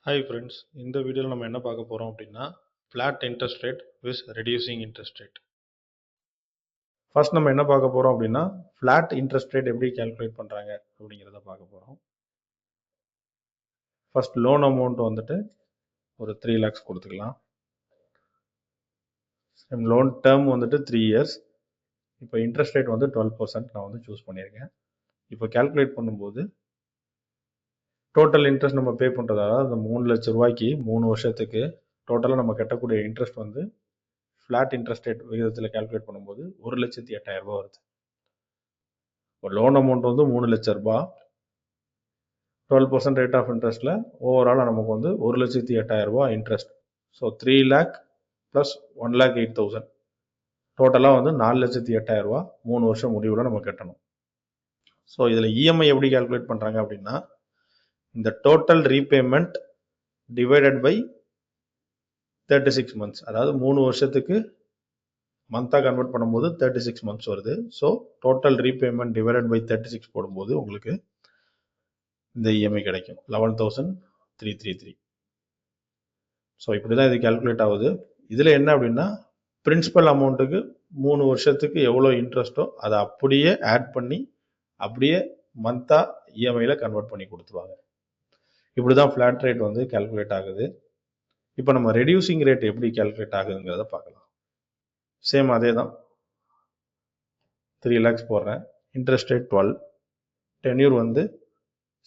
Hi friends, இந்த வீடியோவில் நம்ம என்ன பார்க்க போகிறோம் அப்படின்னா flat interest rate with reducing interest rate. First நம்ம என்ன பார்க்க போகிறோம் அப்படின்னா ஃப்ளாட் இன்ட்ரெஸ்ட் ரேட் எப்படி கால்குலேட் பண்ணுறாங்க அப்படிங்கிறத பார்க்க போகிறோம். ஃபர்ஸ்ட் லோன் அமௌண்ட் வந்துட்டு ஒரு 3 lakhs கொடுத்துக்கலாம். லோன் டேர்ம் வந்துட்டு 3 years. இப்போ இன்ட்ரெஸ்ட் ரேட் வந்து 12% நான் வந்து சூஸ் பண்ணியிருக்கேன். இப்போ கால்குலேட் பண்ணும்போது டோட்டல் இன்ட்ரெஸ்ட் நம்ம பே பண்ணுறதால அந்த 3 லட்ச ரூபாய்க்கு 3 வருஷத்துக்கு டோட்டலாக நம்ம கட்டக்கூடிய இன்ட்ரெஸ்ட் வந்து ஃப்ளாட் இன்ட்ரெஸ்ட் ரேட் விகிதத்தில் கால்குலேட் பண்ணும்போது 1,08,000 ரூபாய் வருது. ஒரு லோன் அமௌண்ட் வந்து 3 லட்ச ரூபாய், 12% ரேட் ஆஃப் இன்ட்ரெஸ்ட்டில் ஓவராலாக நமக்கு வந்து 1,08,000 ரூபாய் இன்ட்ரெஸ்ட். ஸோ 3 lakh ப்ளஸ் 1,08,000 டோட்டலாக வந்து 4,08,000 ரூபாய் 3 வருஷம் முடிவில் நம்ம கட்டணும். ஸோ இதில் இஎம்ஐ எப்படி கால்குலேட் பண்ணுறாங்க அப்படின்னா இந்த total repayment divided by 36 months, அதாவது 3 வருஷத்துக்கு மந்தாக கன்வெர்ட் பண்ணும்போது 36 months வருது. So total repayment divided by 36 போடும்போது உங்களுக்கு இந்த இஎம்ஐ கிடைக்கும் 11,333. ஸோ இப்படி தான் இது கால்குலேட் ஆகுது. இதில் என்ன அப்படின்னா பிரின்சிபல் அமௌண்ட்டுக்கு 3 வருஷத்துக்கு எவ்வளோ இன்ட்ரெஸ்ட்டோ அதை அப்படியே ஆட் பண்ணி அப்படியே மந்தாக இஎம்ஐயில் கன்வெர்ட் பண்ணி கொடுத்துருவாங்க. இப்படி தான் ஃப்ளாட் ரேட் வந்து கால்குலேட் ஆகுது. இப்போ நம்ம ரெடியூசிங் ரேட் எப்படி கால்குலேட் ஆகுதுங்கிறத பார்க்கலாம். சேம் அதே தான், 3 lakhs போடுறேன், இன்ட்ரெஸ்ட் ரேட் 12, டென்யூர் வந்து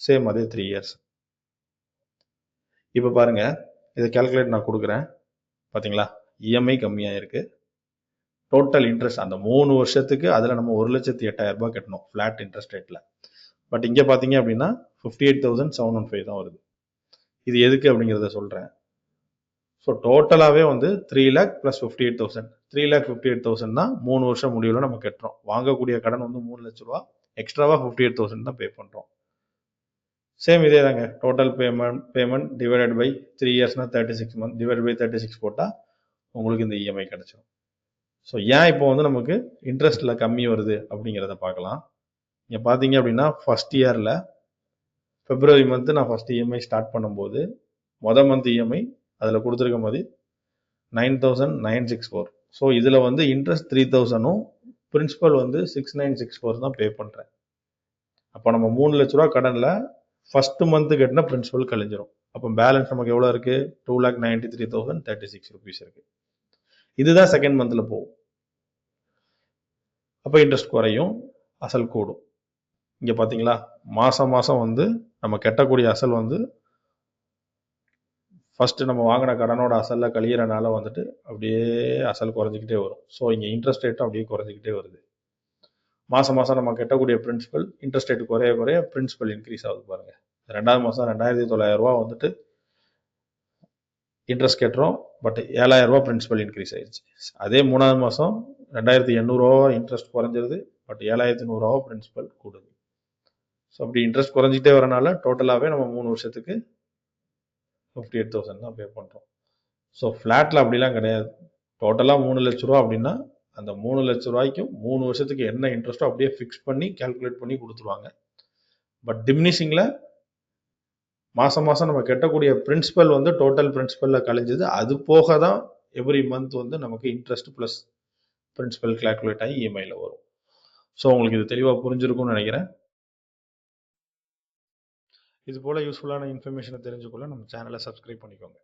சேம் அதே 3 years. இப்போ பாருங்க, இதை கால்குலேட் நான் கொடுக்குறேன். பார்த்தீங்களா, இஎம்ஐ கம்மியாக இருக்கு, டோட்டல் இன்ட்ரெஸ்ட் அந்த 3 வருஷத்துக்கு அதில் நம்ம 1,08,000 ரூபாய் கட்டணும் ஃப்ளாட் இன்ட்ரெஸ்ட் ரேட்டில். பட் இங்கே பார்த்தீங்க அப்படின்னா 58,715 தான் வருது. இது எதுக்கு அப்படிங்கிறத சொல்கிறேன். ஸோ டோட்டலாகவே வந்து 3 lakh ப்ளஸ் 58,000, 3,58,000 தான் 3 வருஷம் முடிவில் நம்ம கட்டுறோம். வாங்கக்கூடிய கடன் வந்து 3 லட்ச ரூபா, எக்ஸ்ட்ராவாக 58,000 தான் பே பண்ணுறோம். சேம் இதே தாங்க, டோட்டல் பேமெண்ட் டிவைடட் பை 3 yearsனா 36 months டிவைட் பை 36 போட்டால் உங்களுக்கு இந்த இஎம்ஐ கிடைச்சிடும். ஸோ ஏன் இப்போ வந்து நமக்கு இன்ட்ரெஸ்ட்டில் கம்மி வருது அப்படிங்கிறத பார்க்கலாம். இங்கே பார்த்தீங்க அப்படின்னா ஃபர்ஸ்ட் இயரில் February month நான் ஃபர்ஸ்ட் இஎம்ஐ ஸ்டார்ட் பண்ணும்போது மந்த் இஎம்ஐ அதில் கொடுத்துருக்க மாதிரி 9,964. ஸோ இதில் வந்து இன்ட்ரெஸ்ட் 3,000ம் பிரின்சிபல் வந்து 6,964 தான் பே பண்ணுறேன். அப்போ நம்ம 3 லட்ச ரூபா கடனில் ஃபர்ஸ்ட் மந்த் கட்டின பிரின்சிபல் கழிஞ்சிரும். அப்போ பேலன்ஸ் நமக்கு எவ்வளோ இருக்குது, 2,93,036 rupees இருக்குது. இதுதான் செகண்ட் மந்தில் போகும். அப்போ இன்ட்ரெஸ்ட் குறையும், அசல் கூடும். இங்கே பார்த்தீங்களா, மாதம் வந்து நம்ம கட்டக்கூடிய அசல் வந்து ஃபஸ்ட்டு நம்ம வாங்கின கடனோட அசலில் கழிகிறனால வந்துட்டு அப்படியே அசல் குறைஞ்சிக்கிட்டே வரும். ஸோ இங்கே இன்ட்ரெஸ்ட் ரேட்டும் அப்படியே குறைஞ்சிக்கிட்டே வருது. மாதம் நம்ம கட்டக்கூடிய பிரின்சிபல் இன்ட்ரெஸ்ட் ரேட் குறைய பிரின்சிபல் இன்க்ரீஸ் ஆகுது பாருங்கள். 2வது மாதம் 2,900 ரூபா வந்துட்டு இன்ட்ரெஸ்ட் கட்டுறோம், பட் 7,000 ரூபா பிரின்சிபல் இன்க்ரீஸ் ஆயிடுச்சு. அதே 3வது மாதம் 2,800 ரூபா இன்ட்ரெஸ்ட் குறைஞ்சிருது, பட் 7,100 ரூபா பிரின்சிபல் கூடுது. ஸோ அப்படி இன்ட்ரெஸ்ட் குறைஞ்சிட்டே வரனால டோட்டலாகவே நம்ம 3 வருஷத்துக்கு 58,000 தான் பே பண்ணுறோம். ஸோ ஃப்ளாட்டில் அப்படிலாம் கிடையாது. டோட்டலாக 3 லட்ச ரூபா அப்படின்னா அந்த 3 லட்ச ரூபாய்க்கும் 3 வருஷத்துக்கு என்ன இன்ட்ரெஸ்ட்டோ அப்படியே ஃபிக்ஸ் பண்ணி கால்குலேட் பண்ணி கொடுத்துருவாங்க. பட் டிமினிஷிங்கில் மாதம் நம்ம கட்டக்கூடிய பிரின்சிபல் வந்து டோட்டல் பிரின்சிபலில் கழிஞ்சது, அது போக தான் எவ்ரி மந்த் வந்து நமக்கு இன்ட்ரெஸ்ட் ப்ளஸ் பிரின்சிபல் கால்குலேட் ஆகி இஎம்ஐயில் வரும். ஸோ உங்களுக்கு இது தெளிவாக புரிஞ்சிருக்கும்னு நினைக்கிறேன். இது போல் யூஸ்ஃபுல்லான இன்ஃபர்மேஷனை தெரிஞ்சுக்கொள்ள நம்ம சேனலை சப்ஸ்கிரைப் பண்ணிக்கோங்க.